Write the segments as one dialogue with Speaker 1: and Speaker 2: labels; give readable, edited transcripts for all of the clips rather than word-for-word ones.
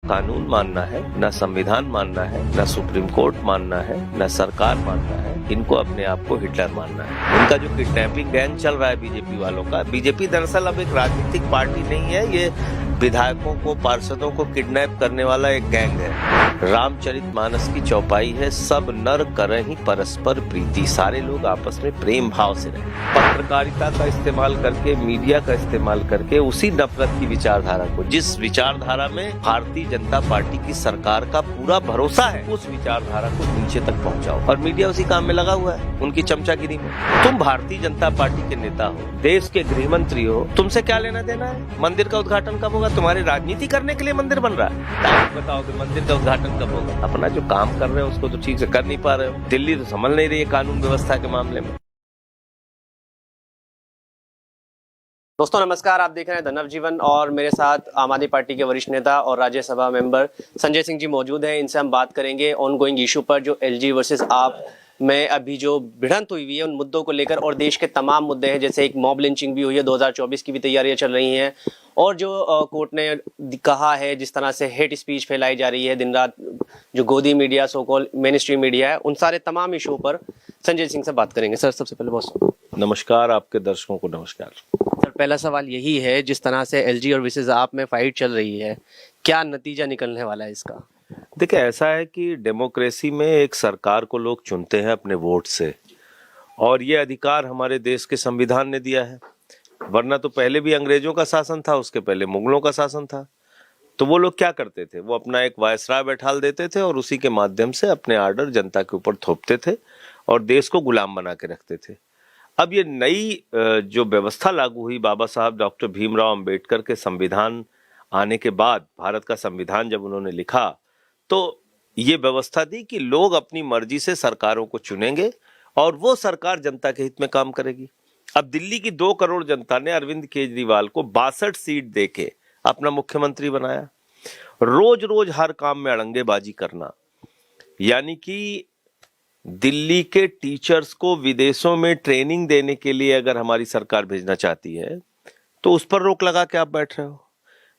Speaker 1: कानून मानना है, न संविधान मानना है, न सुप्रीम कोर्ट मानना है, न सरकार मानना है। इनको अपने आप को हिटलर मानना है। इनका जो किडनैपिंग गैंग चल रहा है बीजेपी वालों का, बीजेपी दरअसल अब एक राजनीतिक पार्टी नहीं है, ये विधायकों को, पार्षदों को किडनैप करने वाला एक गैंग है। रामचरितमानस की चौपाई है, सब नर करहि परस्पर प्रीति, सारे लोग आपस में प्रेम भाव से रहें। पत्रकारिता का इस्तेमाल करके, मीडिया का इस्तेमाल करके उसी नफरत की विचारधारा को, जिस विचारधारा में भारतीय जनता पार्टी की सरकार का पूरा भरोसा है, उस विचारधारा को नीचे तक पहुंचाओ। और मीडिया उसी काम में लगा हुआ है, उनकी चमचागिरी में। तुम भारतीय जनता पार्टी के नेता हो, देश के गृह मंत्री हो, तुमसे क्या लेना देना है? मंदिर का उद्घाटन कब होगा? तुम्हारी राजनीति करने के लिए मंदिर बन रहा है? बताओ कि मंदिर का उद्घाटन कब होगा? अपना जो काम कर रहे हो उसको तो ठीक से कर नहीं पा रहे हो। दिल्ली तो संभल नहीं रही है कानून व्यवस्था के मामले में।
Speaker 2: दोस्तों नमस्कार, आप देख रहे हैं द नवजीवन और मेरे साथ आम आदमी पार्टी के वरिष्ठ नेता और राज्यसभा मेंबर संजय सिंह जी मौजूद हैं। इनसे हम बात करेंगे ऑनगोइंग इशू पर, जो एलजी वर्सेस आप में अभी जो भिड़ंत हुई है उन मुद्दों को लेकर, और देश के तमाम मुद्दे हैं, जैसे एक मॉब लिंचिंग भी हुई है, 2024 की भी तैयारियां चल रही हैं, और जो कोर्ट ने कहा है जिस तरह से हेट स्पीच फैलाई जा रही है दिन रात, जो गोदी मीडिया, सो कॉल मेन स्ट्रीम मीडिया है, उन सारे तमाम इशू पर संजय सिंह से बात करेंगे। सर सबसे पहले बहुत
Speaker 1: नमस्कार, आपके दर्शकों को नमस्कार।
Speaker 2: सर पहला सवाल यही है, जिस तरह से एलजी और वर्सेस आप में फाइट चल रही है, क्या नतीजा निकलने वाला है इसका?
Speaker 1: देखिए, ऐसा है कि डेमोक्रेसी में एक सरकार को लोग चुनते हैं अपने वोट से, और ये अधिकार हमारे देश के संविधान ने दिया है। वरना तो पहले भी अंग्रेजों का शासन था, उसके पहले मुगलों का शासन था। तो वो लोग क्या करते थे? वो अपना एक वायसराय बैठाल देते थे और उसी के माध्यम से अपने आर्डर जनता के ऊपर थोपते थे और देश को गुलाम बना के रखते थे। अब ये नई जो व्यवस्था लागू हुई, बाबा साहब डॉक्टर भीमराव अंबेडकर के संविधान आने के बाद, भारत का संविधान जब उन्होंने लिखा, तो ये व्यवस्था दी कि लोग अपनी मर्जी से सरकारों को चुनेंगे और वो सरकार जनता के हित में काम करेगी। अब दिल्ली की 2 करोड़ जनता ने अरविंद केजरीवाल को 62 सीट देके अपना मुख्यमंत्री बनाया। रोज रोज हर काम में अड़ंगेबाजी करना, यानी कि दिल्ली के टीचर्स को विदेशों में ट्रेनिंग देने के लिए अगर हमारी सरकार भेजना चाहती है तो उस पर रोक लगा के आप बैठ रहे हो।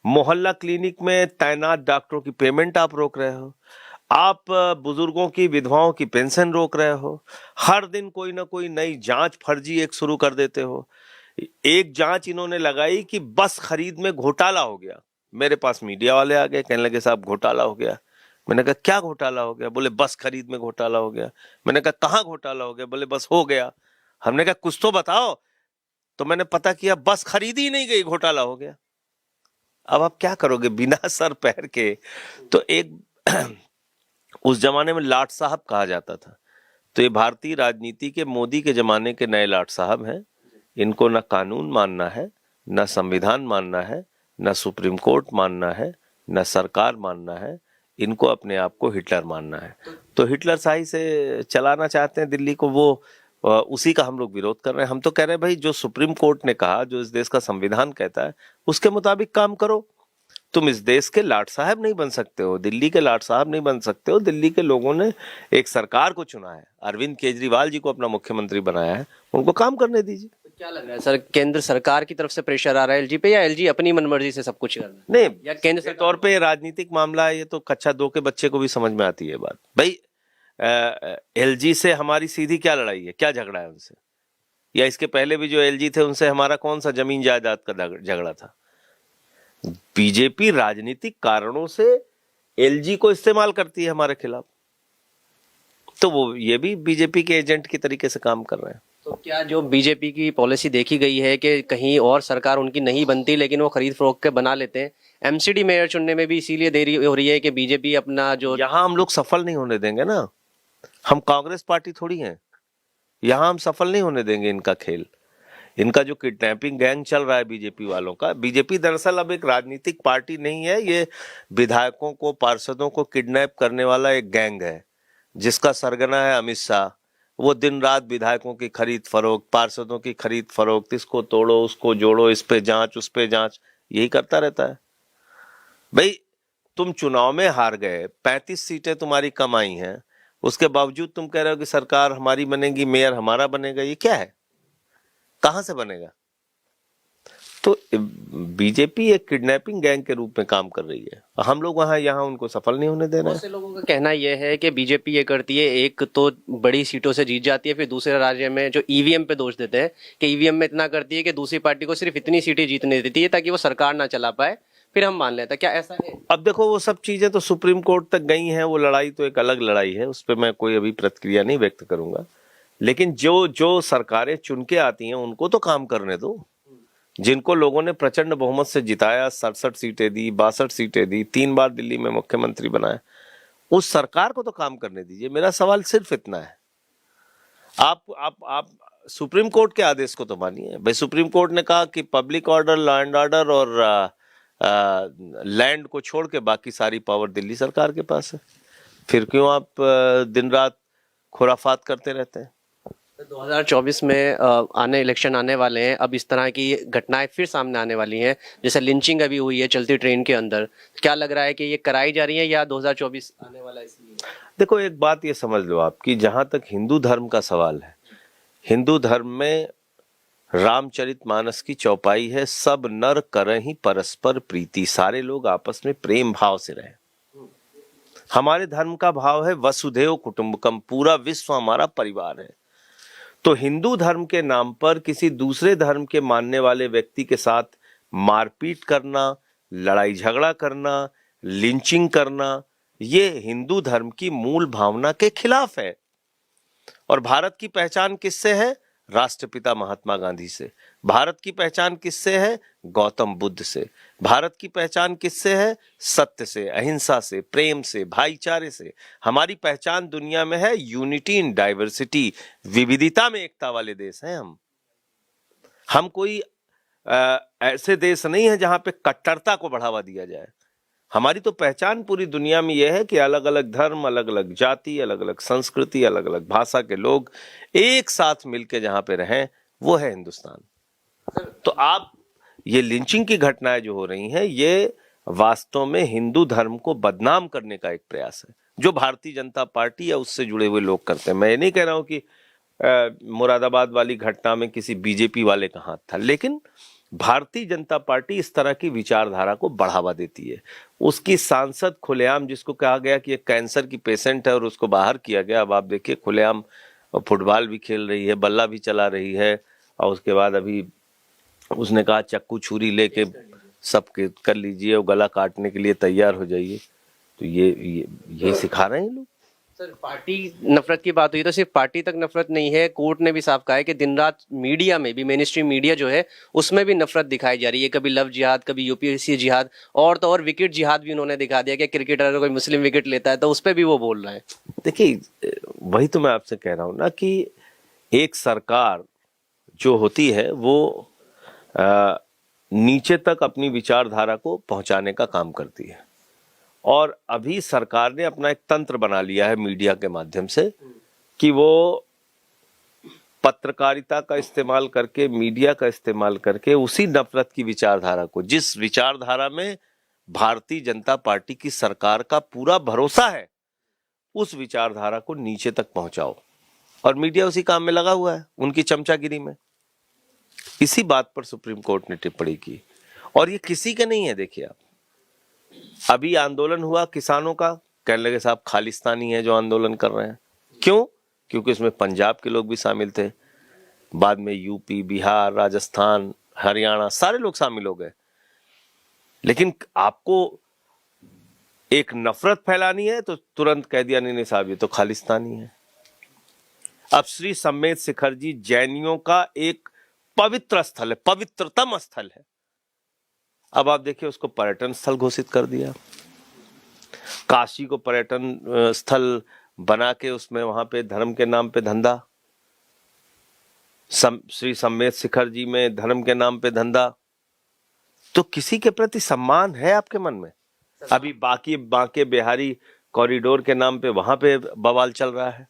Speaker 1: मोहल्ला क्लिनिक में तैनात डॉक्टरों की पेमेंट आप रोक रहे हो। आप बुजुर्गों की, विधवाओं की पेंशन रोक रहे हो। हर दिन कोई ना कोई नई जांच फर्जी एक शुरू कर देते हो। एक जांच इन्होंने लगाई कि बस खरीद में घोटाला हो गया। मेरे पास मीडिया वाले आ गए, कहने लगे साहब घोटाला हो गया। मैंने कहा क्या घोटाला हो गया? बोले बस खरीद में घोटाला हो गया। मैंने कहा कहाँ घोटाला हो गया? बोले बस हो गया। हमने कहा कुछ तो बताओ। तो मैंने पता किया, बस खरीदी ही नहीं गई, घोटाला हो गया। अब आप क्या करोगे बिना सर पैर के? तो एक उस जमाने में लाट साहब कहा जाता था। तो ये भारतीय राजनीति के मोदी के जमाने के नए लाट साहब हैं। इनको न कानून मानना है, न संविधान मानना है, न सुप्रीम कोर्ट मानना है, न सरकार मानना है। इनको अपने आप को हिटलर मानना है। तो हिटलर शाही से चलाना चाहते हैं दिल्ली को, वो उसी का हम लोग विरोध कर रहे हैं। हम तो कह रहे हैं भाई, जो सुप्रीम कोर्ट ने कहा, जो इस देश का संविधान कहता है, उसके मुताबिक काम करो। तुम इस देश के लाट साहब नहीं बन सकते हो, दिल्ली के लाट साहब नहीं बन सकते हो। दिल्ली के लोगों ने एक सरकार को चुना है, अरविंद केजरीवाल जी को अपना मुख्यमंत्री बनाया है, उनको काम करने दीजिए।
Speaker 2: क्या लग रहा है सर, केंद्र सरकार की तरफ से प्रेशर आ रहा है एलजी पे, या एलजी अपनी मनमर्जी से सब कुछ कर रहा है?
Speaker 1: नहीं,
Speaker 2: या केंद्र
Speaker 1: के तौर पे राजनीतिक मामला है ये, तो कक्षा 2 के बच्चे को भी समझ में आती है बात। भाई एलजी से हमारी सीधी क्या लड़ाई है, क्या झगड़ा है उनसे? या इसके पहले भी जो एलजी थे उनसे हमारा कौन सा जमीन जायदाद का झगड़ा था? बीजेपी राजनीतिक कारणों से एलजी को इस्तेमाल करती है हमारे खिलाफ, तो वो ये भी बीजेपी के एजेंट की तरीके से काम कर रहे हैं।
Speaker 2: तो क्या जो बीजेपी की पॉलिसी देखी गई है कि कहीं और सरकार उनकी नहीं बनती लेकिन वो खरीद फरोख्त के बना लेते हैं, एमसीडी मेयर चुनने में भी इसीलिए देरी हो रही है कि बीजेपी अपना जो,
Speaker 1: यहां हम लोग सफल नहीं होने देंगे ना। हम कांग्रेस पार्टी थोड़ी हैं, यहां हम सफल नहीं होने देंगे इनका खेल। इनका जो किडनैपिंग गैंग चल रहा है बीजेपी वालों का, बीजेपी दरअसल अब एक राजनीतिक पार्टी नहीं है, ये विधायकों को, पार्षदों को किडनैप करने वाला एक गैंग है, जिसका सरगना है अमित शाह। वो दिन रात विधायकों की खरीद फरोख्त, पार्षदों की खरीद फरोख्त, इसको तोड़ो, उसको जोड़ो, इस पे जांच, उस पे जांच, यही करता रहता है। भाई तुम चुनाव में हार गए, 35 सीटें तुम्हारी कम आई हैं, उसके बावजूद तुम कह रहे हो कि सरकार हमारी बनेगी, मेयर हमारा बनेगा। ये क्या है? कहां से बनेगा? तो बीजेपी एक किडनैपिंग गैंग के रूप में काम कर रही है। हम लोग वहां यहाँ उनको सफल नहीं होने दे रहे
Speaker 2: बहुत
Speaker 1: हैं।
Speaker 2: से लोगों का कहना यह है कि बीजेपी ये करती है, एक तो बड़ी सीटों से जीत जाती है, फिर दूसरे राज्य में जो ईवीएम पे दोष देते हैं कि ईवीएम में इतना करती है कि दूसरी पार्टी को सिर्फ इतनी सीटें जीतने देती है ताकि वो सरकार ना चला पाए, फिर हम मान लेते हैं। क्या ऐसा है?
Speaker 1: अब देखो वो सब चीजें तो सुप्रीम कोर्ट तक गई हैं, वो लड़ाई तो एक अलग लड़ाई है, उस पर मैं कोई अभी प्रतिक्रिया नहीं व्यक्त करूंगा। लेकिन जो जो सरकारें चुन के आती हैं उनको तो काम करने दो। जिनको लोगों ने प्रचंड बहुमत से जिताया, 67 सीटें दी, 62 सीटें दी, 3 बार दिल्ली में मुख्यमंत्री बनाया, उस सरकार को तो काम करने दीजिए। मेरा सवाल सिर्फ इतना है, आप सुप्रीम कोर्ट के आदेश को तो मानिए भाई। सुप्रीम कोर्ट ने कहा कि public order, law and order और लैंड को छोड़ के बाकी सारी पावर दिल्ली सरकार के पास है। फिर क्यों आप दिन रात खुराफात करते रहते हैं?
Speaker 2: 2024 में इलेक्शन आने वाले हैं, अब इस तरह की घटनाएं फिर सामने आने वाली हैं, जैसे लिंचिंग अभी हुई है चलती ट्रेन के अंदर। क्या लग रहा है कि ये कराई जा रही है या 2024 आने वाला है इसलिए?
Speaker 1: देखो एक बात ये समझ लो आप कि जहां तक हिंदू धर्म का सवाल है, हिंदू धर्म में रामचरितमानस की चौपाई है, सब नर करहि परस्पर प्रीति, सारे लोग आपस में प्रेम भाव से रहें। हमारे धर्म का भाव है वसुधैव कुटुंबकम, पूरा विश्व हमारा परिवार है। तो हिंदू धर्म के नाम पर किसी दूसरे धर्म के मानने वाले व्यक्ति के साथ मारपीट करना, लड़ाई झगड़ा करना, लिंचिंग करना, ये हिंदू धर्म की मूल भावना के खिलाफ है। और भारत की पहचान किससे है? राष्ट्रपिता महात्मा गांधी से। भारत की पहचान किससे है? गौतम बुद्ध से। भारत की पहचान किससे है? सत्य से, अहिंसा से, प्रेम से, भाईचारे से। हमारी पहचान दुनिया में है यूनिटी इन डाइवर्सिटी, विविधता में एकता वाले देश हैं हम कोई ऐसे देश नहीं है जहां पे कट्टरता को बढ़ावा दिया जाए। हमारी तो पहचान पूरी दुनिया में यह है कि अलग अलग धर्म, अलग अलग जाति, अलग अलग संस्कृति, अलग अलग भाषा के लोग एक साथ मिलकर जहां पे रहें, वो है हिंदुस्तान। तो आप ये लिंचिंग की घटनाएं जो हो रही हैं, ये वास्तव में हिंदू धर्म को बदनाम करने का एक प्रयास है, जो भारतीय जनता पार्टी या उससे जुड़े हुए लोग करते हैं। मैं ये नहीं कह रहा हूं कि मुरादाबाद वाली घटना में किसी बीजेपी वाले का हाथ था, लेकिन भारतीय जनता पार्टी इस तरह की विचारधारा को बढ़ावा देती है। उसकी सांसद खुलेआम, जिसको कहा गया कि एक कैंसर की पेशेंट है और उसको बाहर किया गया, अब आप देखिए खुलेआम फुटबॉल भी खेल रही है, बल्ला भी चला रही है, और उसके बाद अभी उसने कहा चक्कू छुरी लेके सबके कर लीजिए और गला काटने के लिए तैयार हो जाइए। तो ये सिखा रहे हैं लोग।
Speaker 2: सर, पार्टी नफरत की बात हुई तो सिर्फ पार्टी तक नफरत नहीं है, कोर्ट ने भी साफ कहा है कि दिन रात मीडिया में भी, मेन स्ट्रीम मीडिया जो है उसमें भी नफरत दिखाई जा रही है। कभी लव जिहाद, कभी यूपीएससी जिहाद, और तो और विकेट जिहाद भी उन्होंने दिखा दिया कि क्रिकेटर अगर कोई मुस्लिम विकेट लेता है तो उस पर भी वो बोल रहे हैं।
Speaker 1: देखिए वही तो मैं आपसे कह रहा हूं ना कि एक सरकार जो होती है वो नीचे तक अपनी विचारधारा को पहुंचाने का काम करती है। और अभी सरकार ने अपना एक तंत्र बना लिया है मीडिया के माध्यम से कि वो पत्रकारिता का इस्तेमाल करके, मीडिया का इस्तेमाल करके उसी नफरत की विचारधारा को, जिस विचारधारा में भारतीय जनता पार्टी की सरकार का पूरा भरोसा है, उस विचारधारा को नीचे तक पहुंचाओ। और मीडिया उसी काम में लगा हुआ है, उनकी चमचागिरी में। इसी बात पर सुप्रीम कोर्ट ने टिप्पणी की, और ये किसी के नहीं है। देखिए आप, अभी आंदोलन हुआ किसानों का, कहने लगे साहब खालिस्तानी है जो आंदोलन कर रहे हैं। क्यों? क्योंकि उसमें पंजाब के लोग भी शामिल थे, बाद में यूपी, बिहार, राजस्थान, हरियाणा, सारे लोग शामिल हो गए। लेकिन आपको एक नफरत फैलानी है तो तुरंत कह दिया नहीं साहब ये तो खालिस्तानी है। अब श्री सम्मेद शिखर जी जैनियों का एक पवित्र स्थल है, पवित्रतम स्थल है। अब आप देखिए उसको पर्यटन स्थल घोषित कर दिया। काशी को पर्यटन स्थल बना के उसमें वहां पे धर्म के नाम पे धंधा, श्री सम्मेद शिखर जी में धर्म के नाम पे धंधा। तो किसी के प्रति सम्मान है आपके मन में? अभी बांके बिहारी कॉरिडोर के नाम पे वहां पे बवाल चल रहा है।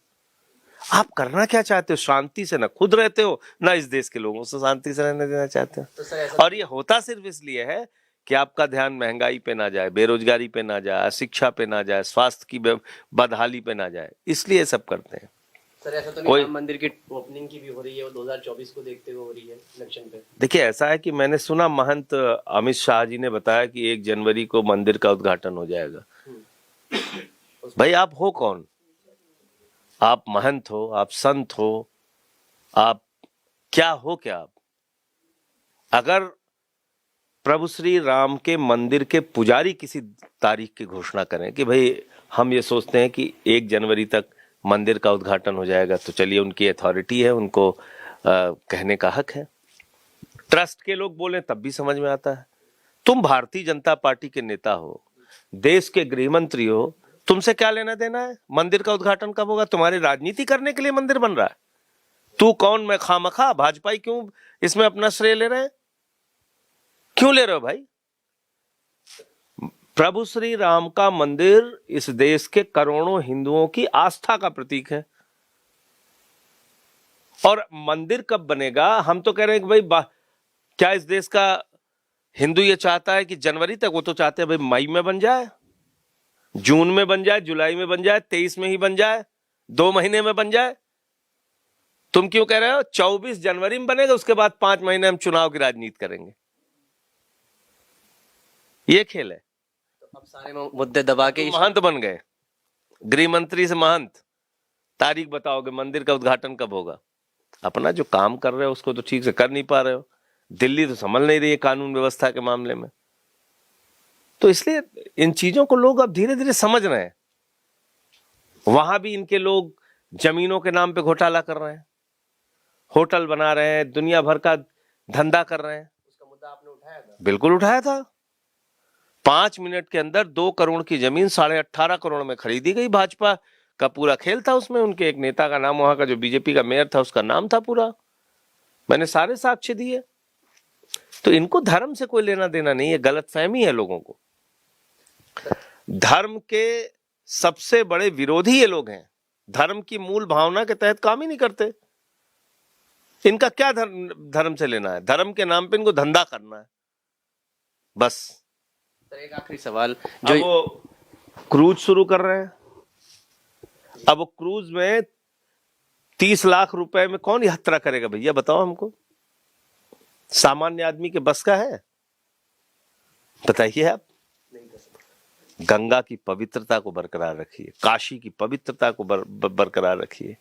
Speaker 1: आप करना क्या चाहते हो? शांति से ना खुद रहते हो, ना इस देश के लोगों से शांति से रहने देना चाहते हो। और ये होता सिर्फ इसलिए है कि आपका ध्यान महंगाई पे ना जाए, बेरोजगारी पे ना जाए, शिक्षा पे ना जाए, स्वास्थ्य की बदहाली पे ना जाए, इसलिए सब करते हैं।
Speaker 2: सर ऐसा तो नहीं
Speaker 1: कोई
Speaker 2: राम मंदिर की ओपनिंग की भी हो रही है, वो 2024 को देखते हुए हो रही है इलेक्शन पे।
Speaker 1: देखिए, ऐसा है कि मैंने सुना महंत अमित शाह जी ने बताया कि 1 जनवरी को मंदिर का उद्घाटन हो जाएगा। भाई आप हो कौन? आप महंत हो, आप संत हो, आप क्या हो? क्या आप अगर प्रभु श्री राम के मंदिर के पुजारी किसी तारीख की घोषणा करें कि भाई हम ये सोचते हैं कि 1 जनवरी तक मंदिर का उद्घाटन हो जाएगा, तो चलिए, उनकी अथॉरिटी है, उनको कहने का हक है। ट्रस्ट के लोग बोले तब भी समझ में आता है। तुम भारतीय जनता पार्टी के नेता हो, देश के गृह मंत्री हो, तुमसे क्या लेना देना है मंदिर का उद्घाटन कब होगा? तुम्हारी राजनीति करने के लिए मंदिर बन रहा है। तू कौन, मैं खामखा? भाजपा क्यों इसमें अपना श्रेय ले रहे हैं? क्यों ले रहे हो भाई? प्रभु श्री राम का मंदिर इस देश के करोड़ों हिंदुओं की आस्था का प्रतीक है। और मंदिर कब बनेगा? हम तो कह रहे हैं कि भाई क्या इस देश का हिंदू ये चाहता है कि जनवरी तक? वो तो चाहते हैं भाई मई में बन जाए, जून में बन जाए, जुलाई में बन जाए, 23 में ही बन जाए, 2 महीने में बन जाए। तुम क्यों कह रहे हो 24 जनवरी में बनेगा, उसके बाद 5 महीने हम चुनाव की राजनीति करेंगे? ये खेल है।
Speaker 2: तो अब सारे मुद्दे दबा के
Speaker 1: महंत बन गए, गृह मंत्री से महंत। तारीख बताओगे मंदिर का उद्घाटन कब होगा? अपना जो काम कर रहे हो उसको तो ठीक से कर नहीं पा रहे हो। दिल्ली तो संभल नहीं रही है कानून व्यवस्था के मामले में। तो इसलिए इन चीजों को लोग अब धीरे धीरे समझ रहे हैं। वहां भी इनके लोग जमीनों के नाम पे घोटाला कर रहे हैं, होटल बना रहे हैं, दुनिया भर का धंधा कर रहे हैं।
Speaker 2: उसका मुद्दा आपने उठाया था?
Speaker 1: बिल्कुल उठाया था। 5 मिनट के अंदर 2 करोड़ की जमीन 18.5 करोड़ में खरीदी गई। भाजपा का पूरा खेल था उसमें। उनके एक नेता का नाम, वहां का जो बीजेपी का मेयर था, उसका नाम था पूरा। मैंने सारे साक्ष्य दिए। तो इनको धर्म से कोई लेना देना नहीं है, गलतफहमी है लोगों को। धर्म के सबसे बड़े विरोधी ये लोग हैं। धर्म की मूल भावना के तहत काम ही नहीं करते। इनका क्या धर्म से लेना है? धर्म के नाम पे इनको धंधा करना है बस।
Speaker 2: सर एक आखिरी सवाल,
Speaker 1: जो वो क्रूज शुरू कर रहे हैं, अब वो क्रूज में 30 लाख रुपए में कौन यात्रा करेगा भैया? बताओ हमको। सामान्य आदमी के बस का है? बताइए आप। गंगा की पवित्रता को बरकरार रखिए, काशी की पवित्रता को बरकरार रखिए।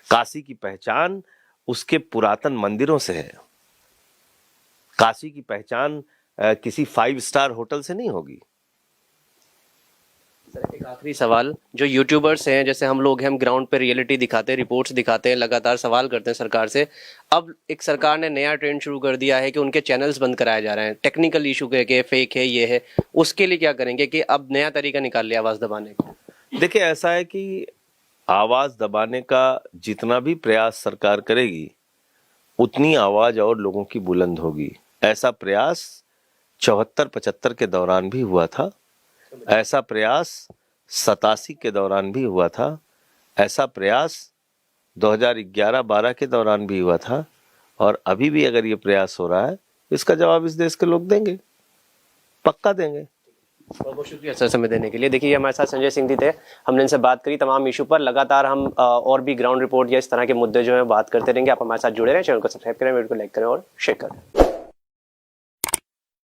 Speaker 1: काशी की पहचान उसके पुरातन मंदिरों से है। काशी की पहचान किसी 5 स्टार होटल से नहीं होगी।
Speaker 2: सर एक आखिरी सवाल, जो यूट्यूबर्स हैं, जैसे हम लोग हैं, हम ग्राउंड पे रियलिटी दिखाते हैं, रिपोर्ट्स दिखाते हैं, लगातार सवाल करते हैं सरकार से। अब एक सरकार ने नया ट्रेंड शुरू कर दिया है कि उनके चैनल्स बंद कराए जा रहे हैं, टेक्निकल इशू के फेक है, ये है। उसके लिए क्या करेंगे कि अब नया तरीका निकाल लिया आवाज दबाने का?
Speaker 1: देखिए, ऐसा है कि आवाज दबाने का जितना भी प्रयास सरकार करेगी, उतनी आवाज और लोगों की बुलंद होगी। ऐसा प्रयास 74-75 के दौरान भी हुआ था। ऐसा प्रयास 87 के दौरान भी हुआ था। ऐसा प्रयास 2011-12 के दौरान भी हुआ था। और अभी भी अगर ये प्रयास हो रहा है, इसका जवाब इस देश के लोग देंगे, पक्का देंगे।
Speaker 2: बहुत बहुत शुक्रिया सर समय देने के लिए। देखिए हमारे साथ संजय सिंह जी थे, हमने इनसे बात करी तमाम इशू पर। लगातार हम और भी ग्राउंड रिपोर्ट या इस तरह के मुद्दे जो है बात करते रहेंगे। आप हमारे साथ जुड़े रहें, चैनल को सब्सक्राइब करें, वीडियो को लाइक करें और शेयर करें।